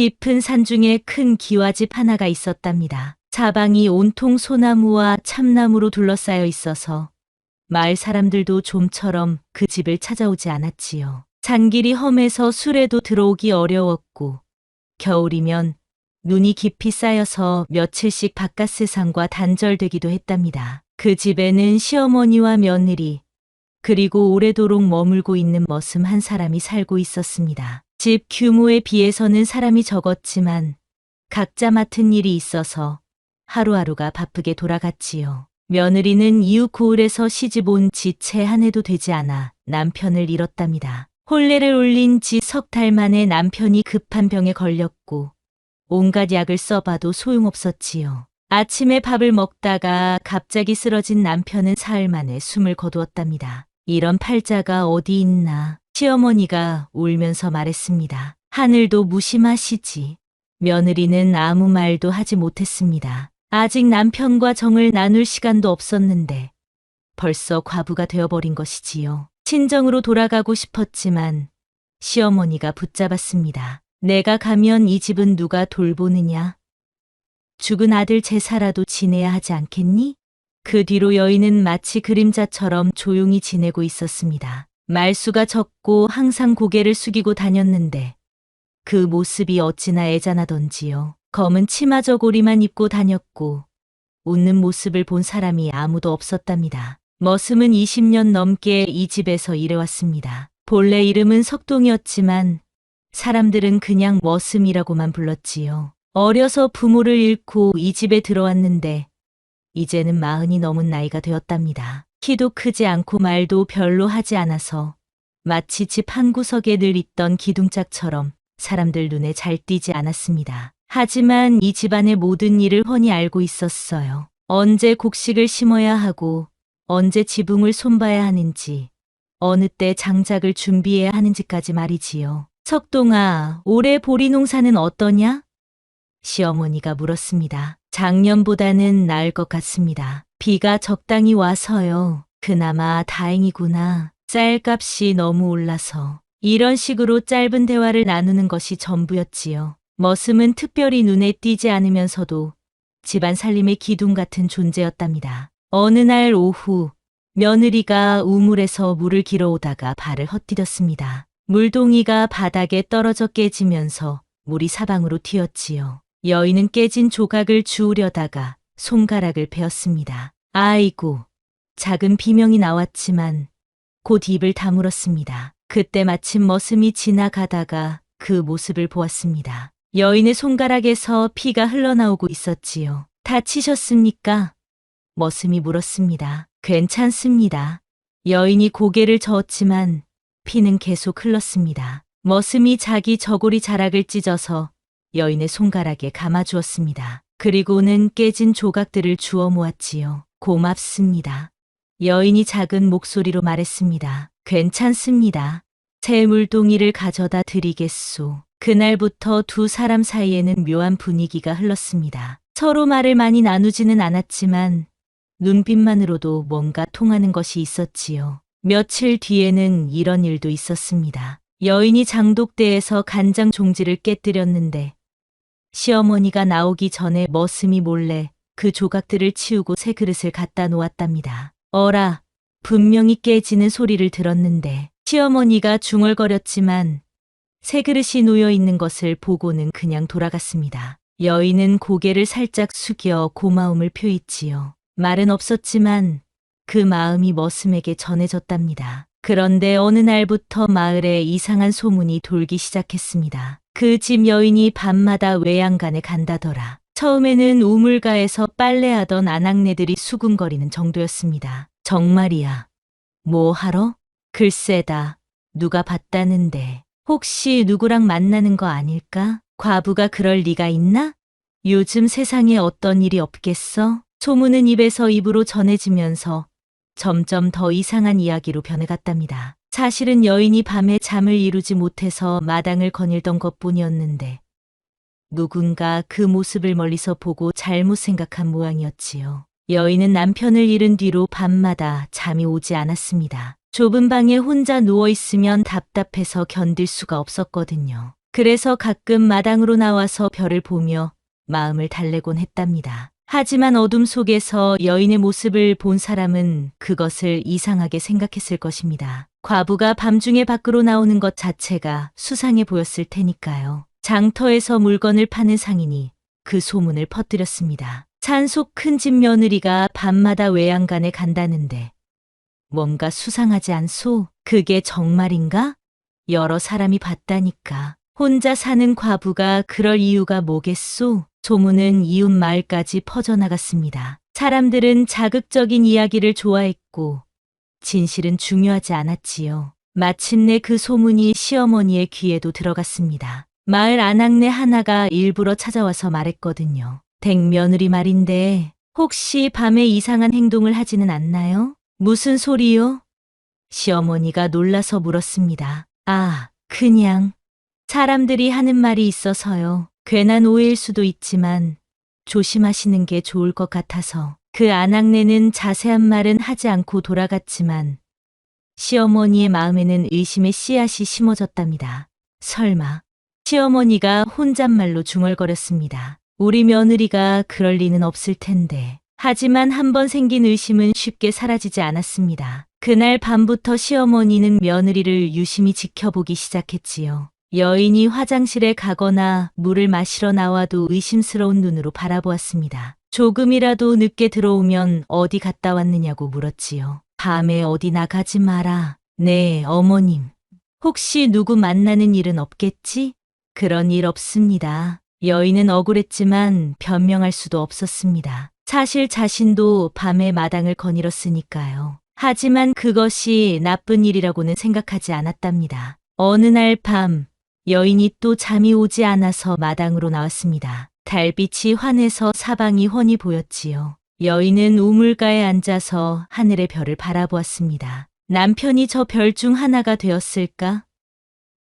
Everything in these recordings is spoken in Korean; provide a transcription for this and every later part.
깊은 산 중에 큰 기와집 하나가 있었답니다. 사방이 온통 소나무와 참나무로 둘러싸여 있어서 마을 사람들도 좀처럼 그 집을 찾아오지 않았지요. 산길이 험해서 술에도 들어오기 어려웠고 겨울이면 눈이 깊이 쌓여서 며칠씩 바깥 세상과 단절되기도 했답니다. 그 집에는 시어머니와 며느리 그리고 오래도록 머물고 있는 머슴 한 사람이 살고 있었습니다. 집 규모에 비해서는 사람이 적었지만 각자 맡은 일이 있어서 하루하루가 바쁘게 돌아갔지요. 며느리는 이웃 고을에서 시집 온 지 채 한 해도 되지 않아 남편을 잃었답니다. 혼례를 올린 지 석 달 만에 남편이 급한 병에 걸렸고 온갖 약을 써봐도 소용없었지요. 아침에 밥을 먹다가 갑자기 쓰러진 남편은 사흘 만에 숨을 거두었답니다. 이런 팔자가 어디 있나 시어머니가 울면서 말했습니다. 하늘도 무심하시지. 며느리는 아무 말도 하지 못했습니다. 아직 남편과 정을 나눌 시간도 없었는데 벌써 과부가 되어버린 것이지요. 친정으로 돌아가고 싶었지만 시어머니가 붙잡았습니다. 내가 가면 이 집은 누가 돌보느냐? 죽은 아들 제사라도 지내야 하지 않겠니? 그 뒤로 여인은 마치 그림자처럼 조용히 지내고 있었습니다. 말수가 적고 항상 고개를 숙이고 다녔는데 그 모습이 어찌나 애잔하던지요. 검은 치마 저고리만 입고 다녔고 웃는 모습을 본 사람이 아무도 없었답니다. 머슴은 20년 넘게 이 집에서 일해왔습니다. 본래 이름은 석동이었지만 사람들은 그냥 머슴이라고만 불렀지요. 어려서 부모를 잃고 이 집에 들어왔는데 이제는 40이 넘은 나이가 되었답니다. 키도 크지 않고 말도 별로 하지 않아서 마치 집 한 구석에 늘 있던 기둥짝처럼 사람들 눈에 잘 띄지 않았습니다. 하지만 이 집안의 모든 일을 훤히 알고 있었어요. 언제 곡식을 심어야 하고 언제 지붕을 손봐야 하는지 어느 때 장작을 준비해야 하는지까지 말이지요. 석동아, 올해 보리 농사는 어떠냐? 시어머니가 물었습니다. 작년보다는 나을 것 같습니다. 비가 적당히 와서요. 그나마 다행이구나. 쌀값이 너무 올라서. 이런 식으로 짧은 대화를 나누는 것이 전부였지요. 머슴은 특별히 눈에 띄지 않으면서도 집안 살림의 기둥 같은 존재였답니다. 어느 날 오후 며느리가 우물에서 물을 길어오다가 발을 헛디뎠습니다. 물동이가 바닥에 떨어져 깨지면서 물이 사방으로 튀었지요. 여인은 깨진 조각을 주우려다가 손가락을 베었습니다. 아이고, 작은 비명이 나왔지만 곧 입을 다물었습니다. 그때 마침 머슴이 지나가다가 그 모습을 보았습니다. 여인의 손가락에서 피가 흘러나오고 있었지요. 다치셨습니까? 머슴이 물었습니다. 괜찮습니다. 여인이 고개를 저었지만 피는 계속 흘렀습니다. 머슴이 자기 저고리 자락을 찢어서 여인의 손가락에 감아주었습니다. 그리고는 깨진 조각들을 주워 모았지요. 고맙습니다. 여인이 작은 목소리로 말했습니다. 괜찮습니다. 새 물동이를 가져다 드리겠소. 그날부터 두 사람 사이에는 묘한 분위기가 흘렀습니다. 서로 말을 많이 나누지는 않았지만 눈빛만으로도 뭔가 통하는 것이 있었지요. 며칠 뒤에는 이런 일도 있었습니다. 여인이 장독대에서 간장 종지를 깨뜨렸는데 시어머니가 나오기 전에 머슴이 몰래 그 조각들을 치우고 새 그릇을 갖다 놓았답니다. 어라, 분명히 깨지는 소리를 들었는데 시어머니가 중얼거렸지만 새 그릇이 놓여 있는 것을 보고는 그냥 돌아갔습니다. 여인은 고개를 살짝 숙여 고마움을 표했지요. 말은 없었지만 그 마음이 머슴에게 전해졌답니다. 그런데 어느 날부터 마을에 이상한 소문이 돌기 시작했습니다. 그 집 여인이 밤마다 외양간에 간다더라. 처음에는 우물가에서 빨래하던 아낙네들이 수군거리는 정도였습니다. 정말이야. 뭐 하러? 글쎄다. 누가 봤다는데. 혹시 누구랑 만나는 거 아닐까? 과부가 그럴 리가 있나? 요즘 세상에 어떤 일이 없겠어? 소문은 입에서 입으로 전해지면서 점점 더 이상한 이야기로 변해갔답니다. 사실은 여인이 밤에 잠을 이루지 못해서 마당을 거닐던 것뿐이었는데 누군가 그 모습을 멀리서 보고 잘못 생각한 모양이었지요. 여인은 남편을 잃은 뒤로 밤마다 잠이 오지 않았습니다. 좁은 방에 혼자 누워있으면 답답해서 견딜 수가 없었거든요. 그래서 가끔 마당으로 나와서 별을 보며 마음을 달래곤 했답니다. 하지만 어둠 속에서 여인의 모습을 본 사람은 그것을 이상하게 생각했을 것입니다. 과부가 밤중에 밖으로 나오는 것 자체가 수상해 보였을 테니까요. 장터에서 물건을 파는 상인이 그 소문을 퍼뜨렸습니다. 산속 큰 집 며느리가 밤마다 외양간에 간다는데 뭔가 수상하지 않소? 그게 정말인가? 여러 사람이 봤다니까. 혼자 사는 과부가 그럴 이유가 뭐겠소? 소문은 이웃 마을까지 퍼져나갔습니다. 사람들은 자극적인 이야기를 좋아했고 진실은 중요하지 않았지요. 마침내 그 소문이 시어머니의 귀에도 들어갔습니다. 마을 아낙네 하나가 일부러 찾아와서 말했거든요. 댁 며느리 말인데 혹시 밤에 이상한 행동을 하지는 않나요? 무슨 소리요? 시어머니가 놀라서 물었습니다. 아, 그냥 사람들이 하는 말이 있어서요. 괜한 오해일 수도 있지만 조심하시는 게 좋을 것 같아서. 그 아낙네는 자세한 말은 하지 않고 돌아갔지만 시어머니의 마음에는 의심의 씨앗이 심어졌답니다. 설마 시어머니가 혼잣말로 중얼거렸습니다. 우리 며느리가 그럴 리는 없을 텐데. 하지만 한번 생긴 의심은 쉽게 사라지지 않았습니다. 그날 밤부터 시어머니는 며느리를 유심히 지켜보기 시작했지요. 여인이 화장실에 가거나 물을 마시러 나와도 의심스러운 눈으로 바라보았습니다. 조금이라도 늦게 들어오면 어디 갔다 왔느냐고 물었지요. 밤에 어디 나가지 마라. 네, 어머님. 혹시 누구 만나는 일은 없겠지? 그런 일 없습니다. 여인은 억울했지만 변명할 수도 없었습니다. 사실 자신도 밤에 마당을 거닐었으니까요. 하지만 그것이 나쁜 일이라고는 생각하지 않았답니다. 어느 날 밤, 여인이 또 잠이 오지 않아서 마당으로 나왔습니다. 달빛이 환해서 사방이 훤히 보였지요. 여인은 우물가에 앉아서 하늘의 별을 바라보았습니다. 남편이 저 별 중 하나가 되었을까?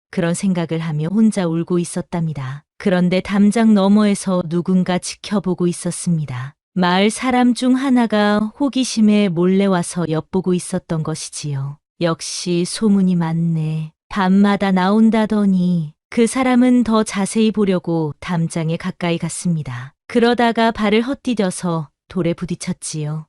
그런 생각을 하며 혼자 울고 있었답니다. 그런데 담장 너머에서 누군가 지켜보고 있었습니다. 마을 사람 중 하나가 호기심에 몰래 와서 엿보고 있었던 것이지요. 역시 소문이 많네. 밤마다 나온다더니. 그 사람은 더 자세히 보려고 담장에 가까이 갔습니다. 그러다가 발을 헛디뎌서 돌에 부딪혔지요.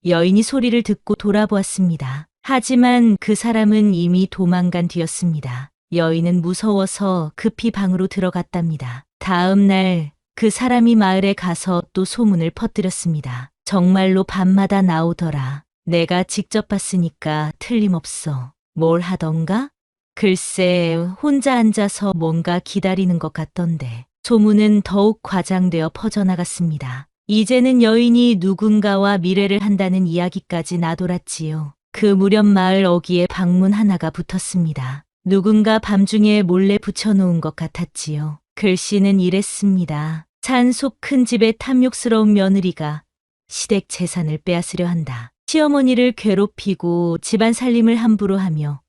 여인이 소리를 듣고 돌아보았습니다. 하지만 그 사람은 이미 도망간 뒤였습니다. 여인은 무서워서 급히 방으로 들어갔답니다. 다음 날 그 사람이 마을에 가서 또 소문을 퍼뜨렸습니다. 정말로 밤마다 나오더라. 내가 직접 봤으니까 틀림없어. 뭘 하던가? 글쎄, 혼자 앉아서 뭔가 기다리는 것 같던데. 소문은 더욱 과장되어 퍼져나갔습니다. 이제는 여인이 누군가와 미래를 한다는 이야기까지 나돌았지요. 그 무렵 마을 어귀에 방문 하나가 붙었습니다. 누군가 밤중에 몰래 붙여놓은 것 같았지요. 글씨는 이랬습니다. 산속 큰 집의 탐욕스러운 며느리가 시댁 재산을 빼앗으려 한다. 시어머니를 괴롭히고 집안 살림을 함부로 하며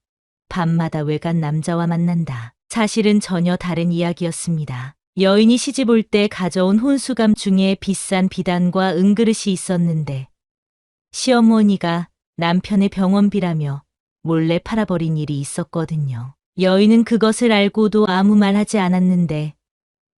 밤마다 외간 남자와 만난다. 사실은 전혀 다른 이야기였습니다. 여인이 시집 올 때 가져온 혼수감 중에 비싼 비단과 은그릇이 있었는데 시어머니가 남편의 병원비라며 몰래 팔아버린 일이 있었거든요. 여인은 그것을 알고도 아무 말 하지 않았는데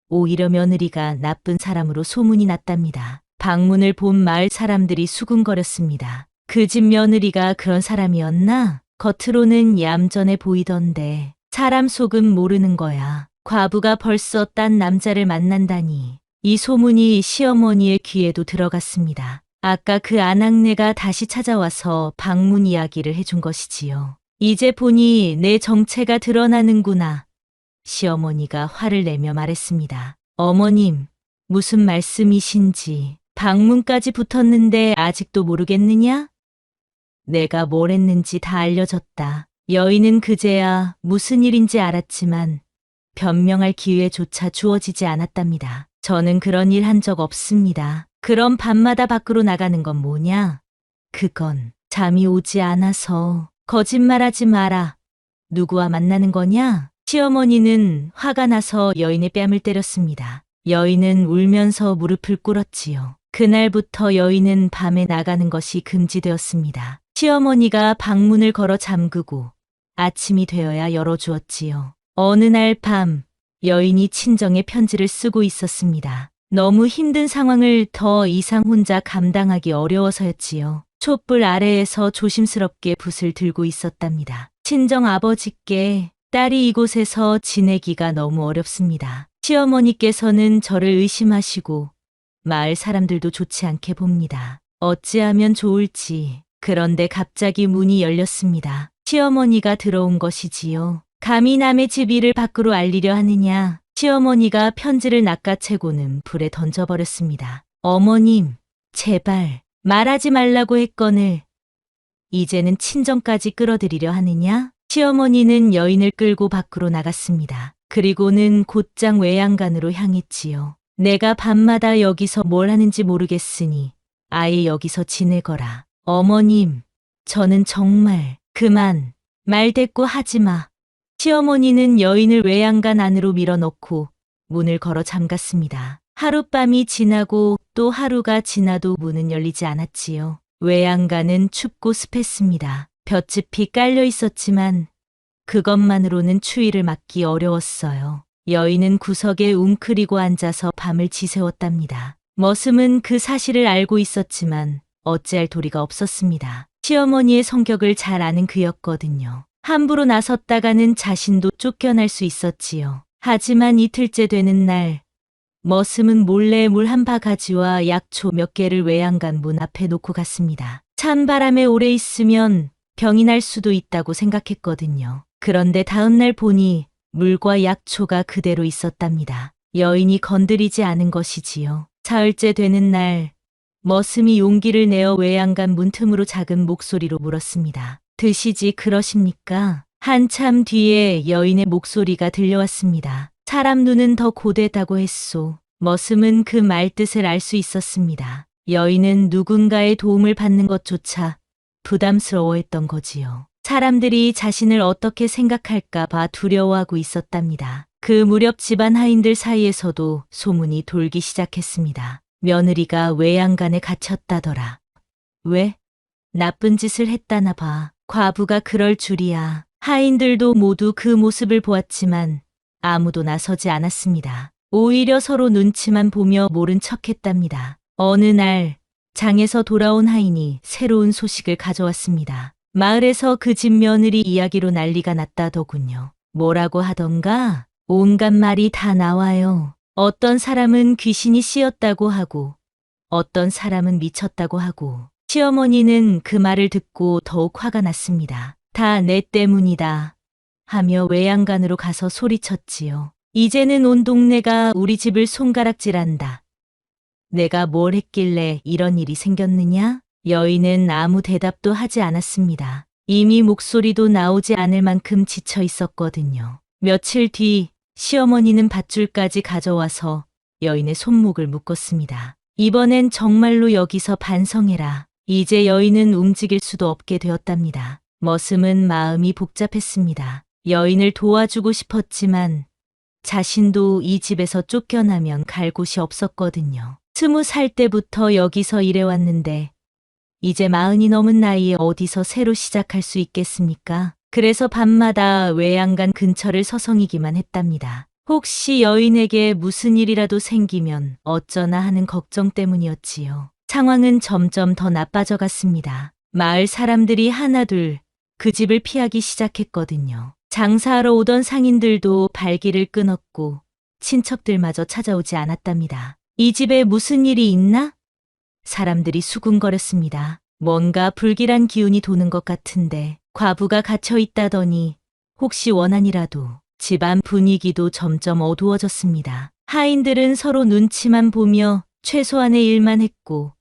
오히려 며느리가 나쁜 사람으로 소문이 났답니다. 방문을 본 마을 사람들이 수군거렸습니다. 그 집 며느리가 그런 사람이었나? 겉으로는 얌전해 보이던데 사람 속은 모르는 거야. 과부가 벌써 딴 남자를 만난다니. 이 소문이 시어머니의 귀에도 들어갔습니다. 아까 그 아낙네가 다시 찾아와서 방문 이야기를 해준 것이지요. 이제 보니 내 정체가 드러나는구나. 시어머니가 화를 내며 말했습니다. 어머님, 무슨 말씀이신지. 방문까지 붙었는데 아직도 모르겠느냐? 내가 뭘 했는지 다 알려졌다. 여인은 그제야 무슨 일인지 알았지만 변명할 기회조차 주어지지 않았답니다. 저는 그런 일 한 적 없습니다. 그럼 밤마다 밖으로 나가는 건 뭐냐? 그건 잠이 오지 않아서. 거짓말하지 마라. 누구와 만나는 거냐? 시어머니는 화가 나서 여인의 뺨을 때렸습니다. 여인은 울면서 무릎을 꿇었지요. 그날부터 여인은 밤에 나가는 것이 금지되었습니다. 시어머니가 방문을 걸어 잠그고 아침이 되어야 열어주었지요. 어느 날 밤, 여인이 친정에 편지를 쓰고 있었습니다. 너무 힘든 상황을 더 이상 혼자 감당하기 어려워서였지요. 촛불 아래에서 조심스럽게 붓을 들고 있었답니다. 친정 아버지께 딸이 이곳에서 지내기가 너무 어렵습니다. 시어머니께서는 저를 의심하시고 마을 사람들도 좋지 않게 봅니다. 어찌하면 좋을지. 그런데 갑자기 문이 열렸습니다. 시어머니가 들어온 것이지요. 감히 남의 집 일을 밖으로 알리려 하느냐. 시어머니가 편지를 낚아채고는 불에 던져버렸습니다. 어머님, 제발 말하지 말라고 했거늘 이제는 친정까지 끌어들이려 하느냐? 시어머니는 여인을 끌고 밖으로 나갔습니다. 그리고는 곧장 외양간으로 향했지요. 내가 밤마다 여기서 뭘 하는지 모르겠으니 아예 여기서 지내거라. 어머님, 저는 정말 그만 말 대꾸 하지 마. 시어머니는 여인을 외양간 안으로 밀어넣고 문을 걸어 잠갔습니다. 하룻밤이 지나고 또 하루가 지나도 문은 열리지 않았지요. 외양간은 춥고 습했습니다. 볏짚이 깔려 있었지만 그것만으로는 추위를 막기 어려웠어요. 여인은 구석에 웅크리고 앉아서 밤을 지새웠답니다. 머슴은 그 사실을 알고 있었지만 어찌할 도리가 없었습니다. 시어머니의 성격을 잘 아는 그였거든요. 함부로 나섰다가는 자신도 쫓겨날 수 있었지요. 하지만 이틀째 되는 날, 머슴은 몰래 물 한 바가지와 약초 몇 개를 외양간 문 앞에 놓고 갔습니다. 찬 바람에 오래 있으면 병이 날 수도 있다고 생각했거든요. 그런데 다음 날 보니 물과 약초가 그대로 있었답니다. 여인이 건드리지 않은 것이지요. 사흘째 되는 날, 머슴이 용기를 내어 외양간 문틈으로 작은 목소리로 물었습니다. 드시지 그러십니까? 한참 뒤에 여인의 목소리가 들려왔습니다. 사람 눈은 더 고되다고 했소. 머슴은 그 말뜻을 알 수 있었습니다. 여인은 누군가의 도움을 받는 것조차 부담스러워했던 거지요. 사람들이 자신을 어떻게 생각할까 봐 두려워하고 있었답니다. 그 무렵 집안 하인들 사이에서도 소문이 돌기 시작했습니다. 며느리가 외양간에 갇혔다더라. 왜? 나쁜 짓을 했다나 봐. 과부가 그럴 줄이야. 하인들도 모두 그 모습을 보았지만 아무도 나서지 않았습니다. 오히려 서로 눈치만 보며 모른 척했답니다. 어느 날 장에서 돌아온 하인이 새로운 소식을 가져왔습니다. 마을에서 그 집 며느리 이야기로 난리가 났다더군요. 뭐라고 하던가? 온갖 말이 다 나와요. 어떤 사람은 귀신이 씌었다고 하고 어떤 사람은 미쳤다고 하고. 시어머니는 그 말을 듣고 더욱 화가 났습니다. 다 내 때문이다 하며 외양간으로 가서 소리쳤지요. 이제는 온 동네가 우리 집을 손가락질한다. 내가 뭘 했길래 이런 일이 생겼느냐? 여인은 아무 대답도 하지 않았습니다. 이미 목소리도 나오지 않을 만큼 지쳐 있었거든요. 며칠 뒤 시어머니는 밧줄까지 가져와서 여인의 손목을 묶었습니다. 이번엔 정말로 여기서 반성해라. 이제 여인은 움직일 수도 없게 되었답니다. 머슴은 마음이 복잡했습니다. 여인을 도와주고 싶었지만 자신도 이 집에서 쫓겨나면 갈 곳이 없었거든요. 20살 때부터 여기서 일해왔는데 이제 40이 넘은 나이에 어디서 새로 시작할 수 있겠습니까? 그래서 밤마다 외양간 근처를 서성이기만 했답니다. 혹시 여인에게 무슨 일이라도 생기면 어쩌나 하는 걱정 때문이었지요. 상황은 점점 더 나빠져 갔습니다. 마을 사람들이 하나둘 그 집을 피하기 시작했거든요. 장사하러 오던 상인들도 발길을 끊었고 친척들마저 찾아오지 않았답니다. 이 집에 무슨 일이 있나? 사람들이 수군거렸습니다. 뭔가 불길한 기운이 도는 것 같은데 과부가 갇혀 있다더니 혹시 원한이라도. 집안 분위기도 점점 어두워졌습니다. 하인들은 서로 눈치만 보며 최소한의 일만 했고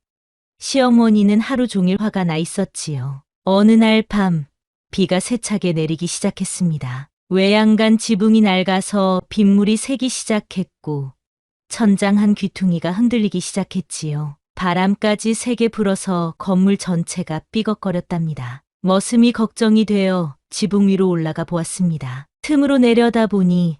시어머니는 하루 종일 화가 나 있었지요. 어느 날 밤 비가 세차게 내리기 시작했습니다. 외양간 지붕이 낡아서 빗물이 새기 시작했고 천장 한 귀퉁이가 흔들리기 시작했지요. 바람까지 세게 불어서 건물 전체가 삐걱거렸답니다. 머슴이 걱정이 되어 지붕 위로 올라가 보았습니다. 틈으로 내려다보니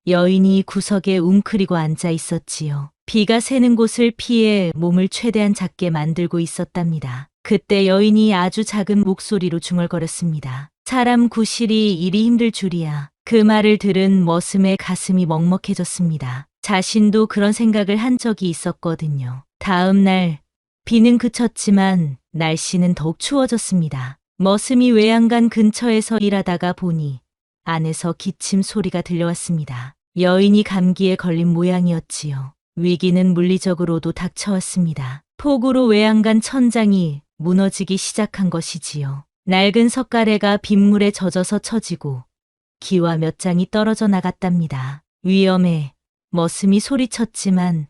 여인이 구석에 웅크리고 앉아 있었지요. 비가 새는 곳을 피해 몸을 최대한 작게 만들고 있었답니다. 그때 여인이 아주 작은 목소리로 중얼거렸습니다. 사람 구실이 이리 힘들 줄이야. 그 말을 들은 머슴의 가슴이 먹먹해졌습니다. 자신도 그런 생각을 한 적이 있었거든요. 다음 날 비는 그쳤지만 날씨는 더욱 추워졌습니다. 머슴이 외양간 근처에서 일하다가 보니 안에서 기침 소리가 들려왔습니다. 여인이 감기에 걸린 모양이었지요. 위기는 물리적으로도 닥쳐왔습니다. 폭우로 외양간 천장이 무너지기 시작한 것이지요. 낡은 석가래가 빗물에 젖어서 처지고 기와 몇 장이 떨어져 나갔답니다. 위험해. 머슴이 소리쳤지만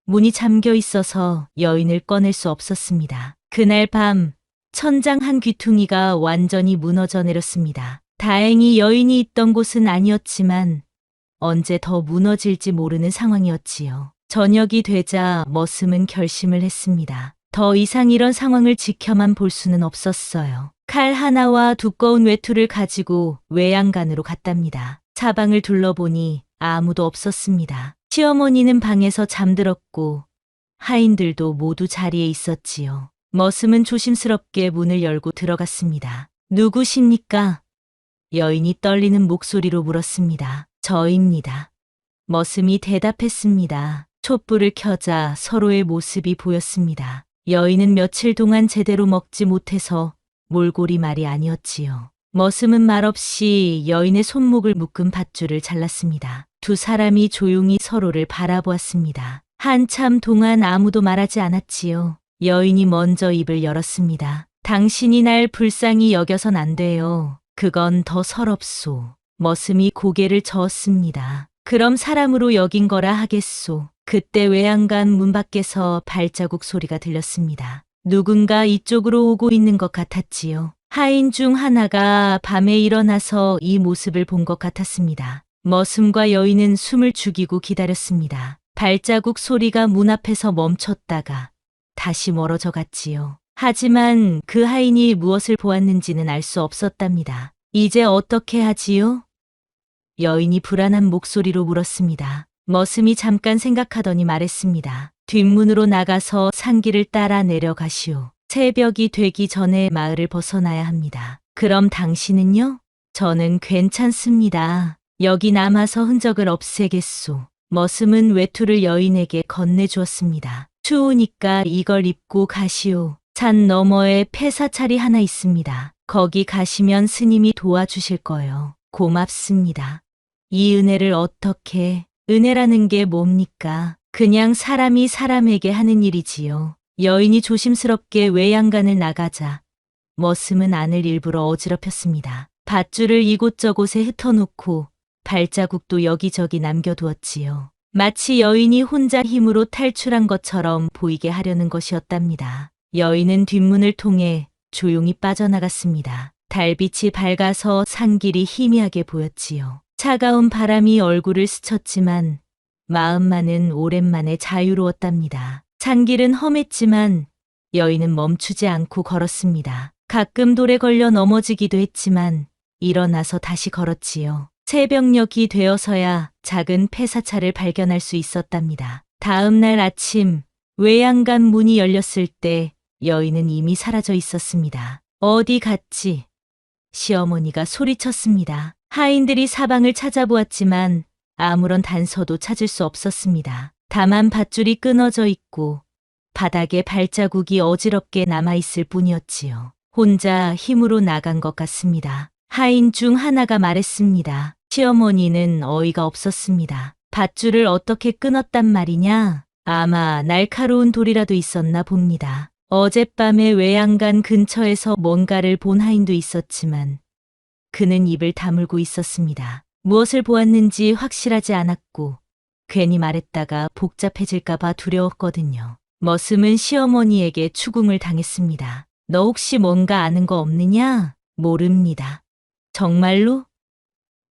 문이 잠겨 있어서 여인을 꺼낼 수 없었습니다. 그날 밤 천장 한 귀퉁이가 완전히 무너져 내렸습니다. 다행히 여인이 있던 곳은 아니었지만 언제 더 무너질지 모르는 상황이었지요. 저녁이 되자 머슴은 결심을 했습니다. 더 이상 이런 상황을 지켜만 볼 수는 없었어요. 칼 하나와 두꺼운 외투를 가지고 외양간으로 갔답니다. 사방을 둘러보니 아무도 없었습니다. 시어머니는 방에서 잠들었고 하인들도 모두 자리에 있었지요. 머슴은 조심스럽게 문을 열고 들어갔습니다. 누구십니까? 여인이 떨리는 목소리로 물었습니다. 저입니다. 머슴이 대답했습니다. 촛불을 켜자 서로의 모습이 보였습니다. 여인은 며칠 동안 제대로 먹지 못해서 몰골이 말이 아니었지요. 머슴은 말없이 여인의 손목을 묶은 밧줄을 잘랐습니다. 두 사람이 조용히 서로를 바라보았습니다. 한참 동안 아무도 말하지 않았지요. 여인이 먼저 입을 열었습니다. 당신이 날 불쌍히 여겨선 안 돼요. 그건 더 서럽소. 머슴이 고개를 저었습니다. 그럼 사람으로 여긴 거라 하겠소. 그때 외양간 문 밖에서 발자국 소리가 들렸습니다. 누군가 이쪽으로 오고 있는 것 같았지요. 하인 중 하나가 밤에 일어나서 이 모습을 본 것 같았습니다. 머슴과 여인은 숨을 죽이고 기다렸습니다. 발자국 소리가 문 앞에서 멈췄다가 다시 멀어져 갔지요. 하지만 그 하인이 무엇을 보았는지는 알 수 없었답니다. 이제 어떻게 하지요? 여인이 불안한 목소리로 물었습니다. 머슴이 잠깐 생각하더니 말했습니다. 뒷문으로 나가서 산길을 따라 내려가시오. 새벽이 되기 전에 마을을 벗어나야 합니다. 그럼 당신은요? 저는 괜찮습니다. 여기 남아서 흔적을 없애겠소. 머슴은 외투를 여인에게 건네주었습니다. 추우니까 이걸 입고 가시오. 산 너머에 폐사찰이 하나 있습니다. 거기 가시면 스님이 도와주실 거예요. 고맙습니다. 이 은혜를 어떻게... 은혜라는 게 뭡니까? 그냥 사람이 사람에게 하는 일이지요. 여인이 조심스럽게 외양간을 나가자 머슴은 안을 일부러 어지럽혔습니다. 밧줄을 이곳저곳에 흩어놓고 발자국도 여기저기 남겨두었지요. 마치 여인이 혼자 힘으로 탈출한 것처럼 보이게 하려는 것이었답니다. 여인은 뒷문을 통해 조용히 빠져나갔습니다. 달빛이 밝아서 산길이 희미하게 보였지요. 차가운 바람이 얼굴을 스쳤지만 마음만은 오랜만에 자유로웠답니다. 산길은 험했지만 여인은 멈추지 않고 걸었습니다. 가끔 돌에 걸려 넘어지기도 했지만 일어나서 다시 걸었지요. 새벽녘이 되어서야 작은 폐사차를 발견할 수 있었답니다. 다음 날 아침 외양간 문이 열렸을 때 여인은 이미 사라져 있었습니다. 어디 갔지? 시어머니가 소리쳤습니다. 하인들이 사방을 찾아보았지만 아무런 단서도 찾을 수 없었습니다. 다만 밧줄이 끊어져 있고 바닥에 발자국이 어지럽게 남아있을 뿐이었지요. 혼자 힘으로 나간 것 같습니다. 하인 중 하나가 말했습니다. 시어머니는 어이가 없었습니다. 밧줄을 어떻게 끊었단 말이냐? 아마 날카로운 돌이라도 있었나 봅니다. 어젯밤에 외양간 근처에서 뭔가를 본 하인도 있었지만 그는 입을 다물고 있었습니다. 무엇을 보았는지 확실하지 않았고 괜히 말했다가 복잡해질까봐 두려웠거든요. 머슴은 시어머니에게 추궁을 당했습니다. 너 혹시 뭔가 아는 거 없느냐? 모릅니다. 정말로?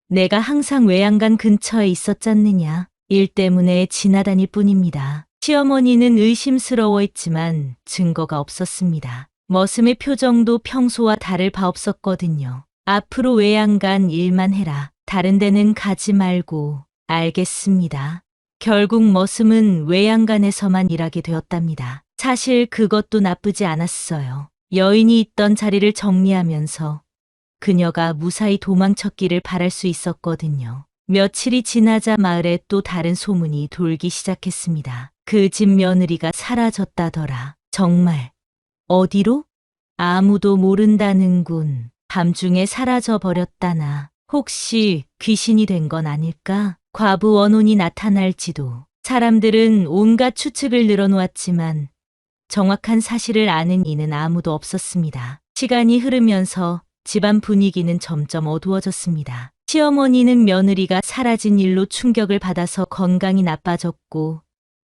내가 항상 외양간 근처에 있었잖느냐. 일 때문에 지나다닐 뿐입니다. 시어머니는 의심스러워했지만 증거가 없었습니다. 머슴의 표정도 평소와 다를 바 없었거든요. 앞으로 외양간 일만 해라. 다른 데는 가지 말고. 알겠습니다. 결국 머슴은 외양간에서만 일하게 되었답니다. 사실 그것도 나쁘지 않았어요. 여인이 있던 자리를 정리하면서 그녀가 무사히 도망쳤기를 바랄 수 있었거든요. 며칠이 지나자 마을에 또 다른 소문이 돌기 시작했습니다. 그 집 며느리가 사라졌다더라. 정말? 어디로? 아무도 모른다는군. 밤중에 사라져 버렸다나. 혹시 귀신이 된 건 아닐까? 과부 원혼이 나타날지도. 사람들은 온갖 추측을 늘어놓았지만 정확한 사실을 아는 이는 아무도 없었습니다. 시간이 흐르면서 집안 분위기는 점점 어두워졌습니다. 시어머니는 며느리가 사라진 일로 충격을 받아서 건강이 나빠졌고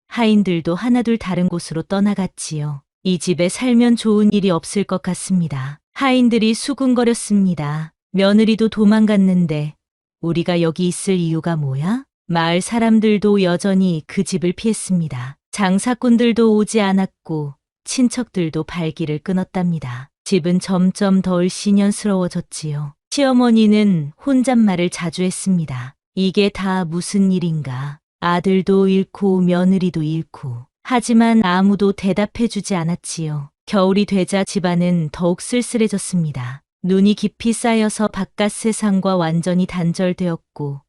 하인들도 하나둘 다른 곳으로 떠나갔지요. 이 집에 살면 좋은 일이 없을 것 같습니다. 하인들이 수군거렸습니다. 며느리도 도망갔는데 우리가 여기 있을 이유가 뭐야? 마을 사람들도 여전히 그 집을 피했습니다. 장사꾼들도 오지 않았고 친척들도 발길을 끊었답니다. 집은 점점 더 을씨년스러워졌지요. 시어머니는 혼잣말을 자주 했습니다. 이게 다 무슨 일인가. 아들도 잃고 며느리도 잃고. 하지만 아무도 대답해주지 않았지요. 겨울이 되자 집안은 더욱 쓸쓸해졌습니다. 눈이 깊이 쌓여서 바깥 세상과 완전히 단절되었고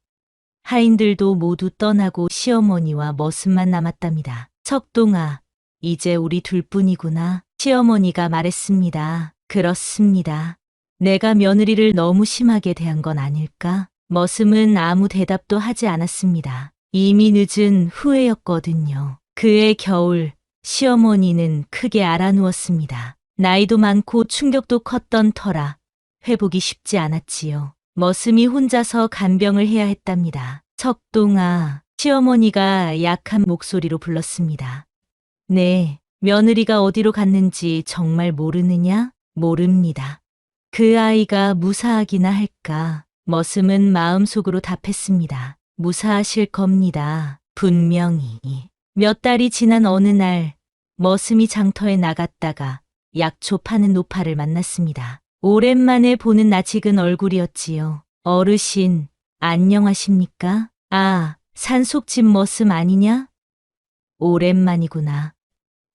하인들도 모두 떠나고 시어머니와 머슴만 남았답니다. 척동아, 이제 우리 둘뿐이구나. 시어머니가 말했습니다. 그렇습니다. 내가 며느리를 너무 심하게 대한 건 아닐까? 머슴은 아무 대답도 하지 않았습니다. 이미 늦은 후회였거든요. 그해 겨울, 시어머니는 크게 알아누웠습니다. 나이도 많고 충격도 컸던 터라 회복이 쉽지 않았지요. 머슴이 혼자서 간병을 해야 했답니다. 척동아, 시어머니가 약한 목소리로 불렀습니다. 네, 며느리가 어디로 갔는지 정말 모르느냐? 모릅니다. 그 아이가 무사하기나 할까? 머슴은 마음속으로 답했습니다. 무사하실 겁니다. 분명히. 몇 달이 지난 어느 날 머슴이 장터에 나갔다가 약초 파는 노파를 만났습니다. 오랜만에 보는 낯익은 얼굴이었지요. 어르신, 안녕하십니까? 아, 산속집 머슴 아니냐? 오랜만이구나.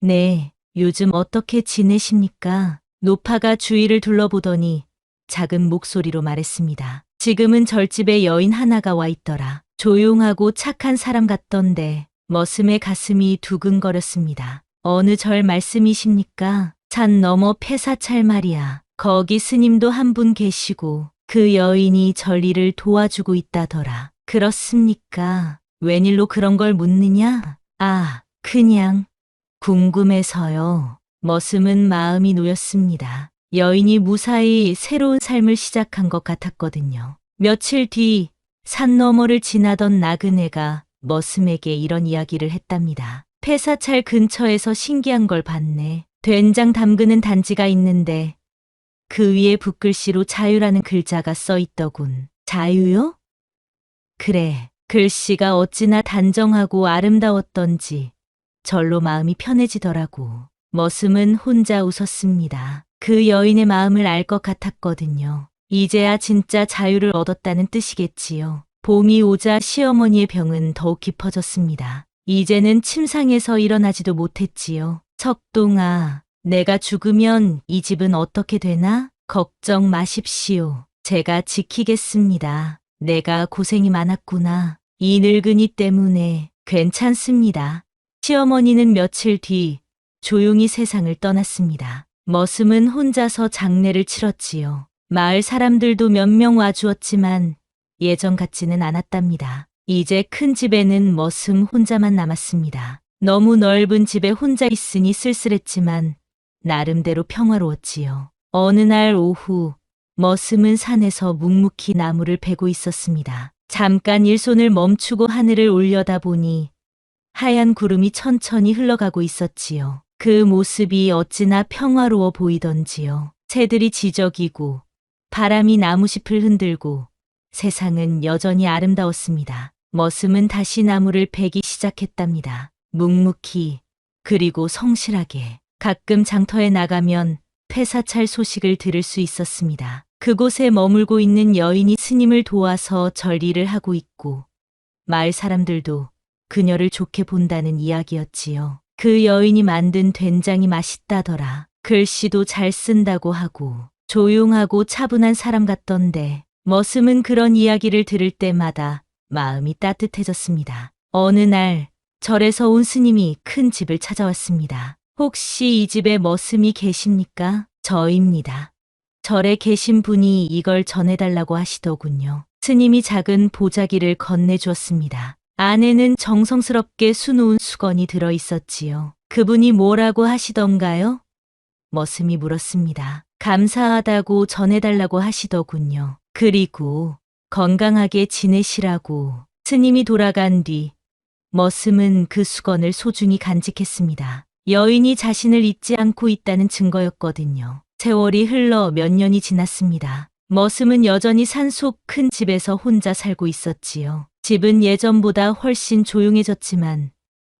네, 요즘 어떻게 지내십니까? 노파가 주위를 둘러보더니 작은 목소리로 말했습니다. 지금은 절집에 여인 하나가 와 있더라. 조용하고 착한 사람 같던데 머슴의 가슴이 두근거렸습니다. 어느 절 말씀이십니까? 산 너머 폐사찰 말이야. 거기 스님도 한 분 계시고 그 여인이 절일을 도와주고 있다더라. 그렇습니까? 웬일로 그런 걸 묻느냐? 아, 그냥 궁금해서요. 머슴은 마음이 놓였습니다. 여인이 무사히 새로운 삶을 시작한 것 같았거든요. 며칠 뒤 산 너머를 지나던 나그네가 머슴에게 이런 이야기를 했답니다. 폐사찰 근처에서 신기한 걸 봤네. 된장 담그는 단지가 있는데 그 위에 붓글씨로 자유라는 글자가 써 있더군. 자유요? 그래, 글씨가 어찌나 단정하고 아름다웠던지 절로 마음이 편해지더라고. 머슴은 혼자 웃었습니다. 그 여인의 마음을 알 것 같았거든요. 이제야 진짜 자유를 얻었다는 뜻이겠지요. 봄이 오자 시어머니의 병은 더욱 깊어졌습니다. 이제는 침상에서 일어나지도 못했지요. 척동아, 내가 죽으면 이 집은 어떻게 되나? 걱정 마십시오. 제가 지키겠습니다. 내가 고생이 많았구나. 이 늙은이 때문에. 괜찮습니다. 시어머니는 며칠 뒤 조용히 세상을 떠났습니다. 머슴은 혼자서 장례를 치렀지요. 마을 사람들도 몇 명 와주었지만 예전 같지는 않았답니다. 이제 큰 집에는 머슴 혼자만 남았습니다. 너무 넓은 집에 혼자 있으니 쓸쓸했지만 나름대로 평화로웠지요. 어느 날 오후 머슴은 산에서 묵묵히 나무를 베고 있었습니다. 잠깐 일손을 멈추고 하늘을 올려다보니 하얀 구름이 천천히 흘러가고 있었지요. 그 모습이 어찌나 평화로워 보이던지요. 새들이 지저귀고 바람이 나무잎을 흔들고 세상은 여전히 아름다웠습니다. 머슴은 다시 나무를 베기 시작했답니다. 묵묵히 그리고 성실하게. 가끔 장터에 나가면 폐사찰 소식을 들을 수 있었습니다. 그곳에 머물고 있는 여인이 스님을 도와서 절일을 하고 있고 마을 사람들도 그녀를 좋게 본다는 이야기였지요. 그 여인이 만든 된장이 맛있다더라. 글씨도 잘 쓴다고 하고 조용하고 차분한 사람 같던데 머슴은 그런 이야기를 들을 때마다 마음이 따뜻해졌습니다. 어느 날 절에서 온 스님이 큰 집을 찾아왔습니다. 혹시 이 집에 머슴이 계십니까? 저입니다. 절에 계신 분이 이걸 전해달라고 하시더군요. 스님이 작은 보자기를 건네주었습니다. 안에는 정성스럽게 수놓은 수건이 들어 있었지요. 그분이 뭐라고 하시던가요? 머슴이 물었습니다. 감사하다고 전해달라고 하시더군요. 그리고 건강하게 지내시라고. 스님이 돌아간 뒤 머슴은 그 수건을 소중히 간직했습니다. 여인이 자신을 잊지 않고 있다는 증거였거든요. 세월이 흘러 몇 년이 지났습니다. 머슴은 여전히 산속 큰 집에서 혼자 살고 있었지요. 집은 예전보다 훨씬 조용해졌지만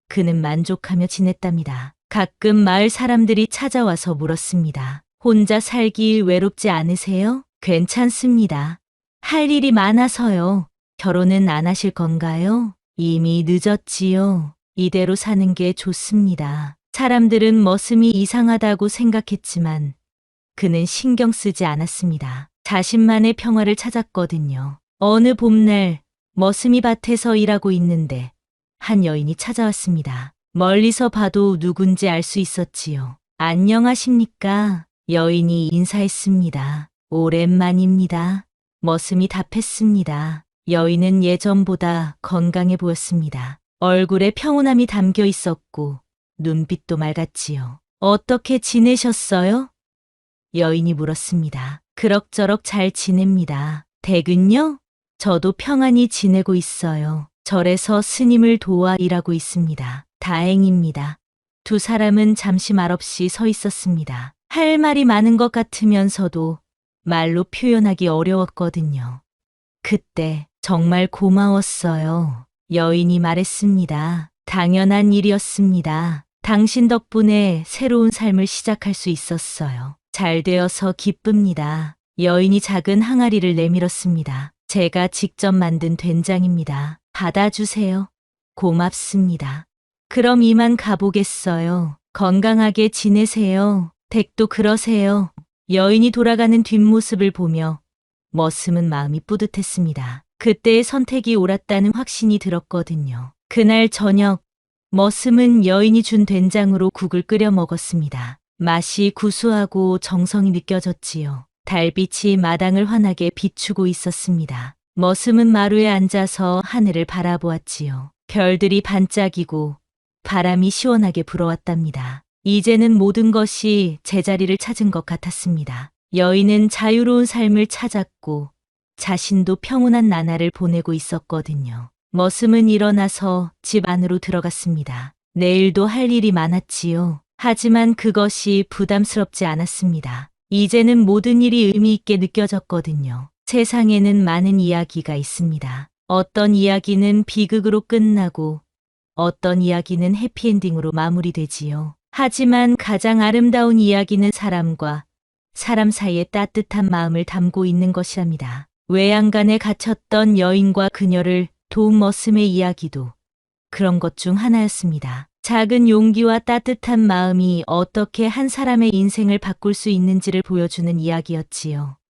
그는 만족하며 지냈답니다. 가끔 마을 사람들이 찾아와서 물었습니다. 혼자 살기 외롭지 않으세요? 괜찮습니다. 할 일이 많아서요. 결혼은 안 하실 건가요? 이미 늦었지요. 이대로 사는 게 좋습니다. 사람들은 머슴이 이상하다고 생각했지만 그는 신경 쓰지 않았습니다. 자신만의 평화를 찾았거든요. 어느 봄날 머슴이 밭에서 일하고 있는데 한 여인이 찾아왔습니다. 멀리서 봐도 누군지 알 수 있었지요. 안녕하십니까? 여인이 인사했습니다. 오랜만입니다. 머슴이 답했습니다. 여인은 예전보다 건강해 보였습니다. 얼굴에 평온함이 담겨 있었고 눈빛도 맑았지요. 어떻게 지내셨어요? 여인이 물었습니다. 그럭저럭 잘 지냅니다. 댁은요? 저도 평안히 지내고 있어요. 절에서 스님을 도와 일하고 있습니다. 다행입니다. 두 사람은 잠시 말없이 서 있었습니다. 할 말이 많은 것 같으면서도 말로 표현하기 어려웠거든요. 그때 정말 고마웠어요. 여인이 말했습니다. 당연한 일이었습니다. 당신 덕분에 새로운 삶을 시작할 수 있었어요. 잘 되어서 기쁩니다. 여인이 작은 항아리를 내밀었습니다. 제가 직접 만든 된장입니다. 받아주세요. 고맙습니다. 그럼 이만 가보겠어요. 건강하게 지내세요. 댁도 그러세요. 여인이 돌아가는 뒷모습을 보며 머슴은 마음이 뿌듯했습니다. 그때의 선택이 옳았다는 확신이 들었거든요. 그날 저녁 머슴은 여인이 준 된장으로 국을 끓여 먹었습니다. 맛이 구수하고 정성이 느껴졌지요. 달빛이 마당을 환하게 비추고 있었습니다. 머슴은 마루에 앉아서 하늘을 바라보았지요. 별들이 반짝이고 바람이 시원하게 불어왔답니다. 이제는 모든 것이 제자리를 찾은 것 같았습니다. 여인은 자유로운 삶을 찾았고 자신도 평온한 나날을 보내고 있었거든요. 머슴은 일어나서 집 안으로 들어갔습니다. 내일도 할 일이 많았지요. 하지만 그것이 부담스럽지 않았습니다. 이제는 모든 일이 의미 있게 느껴졌거든요. 세상에는 많은 이야기가 있습니다. 어떤 이야기는 비극으로 끝나고 어떤 이야기는 해피엔딩으로 마무리되지요. 하지만 가장 아름다운 이야기는 사람과 사람 사이의 따뜻한 마음을 담고 있는 것이랍니다. 외양간에 갇혔던 여인과 그녀를 도운 머슴의 이야기도 그런 것 중 하나였습니다. 작은 용기와 따뜻한 마음이 어떻게 한 사람의 인생을 바꿀 수 있는지를 보여주는 이야기였지요.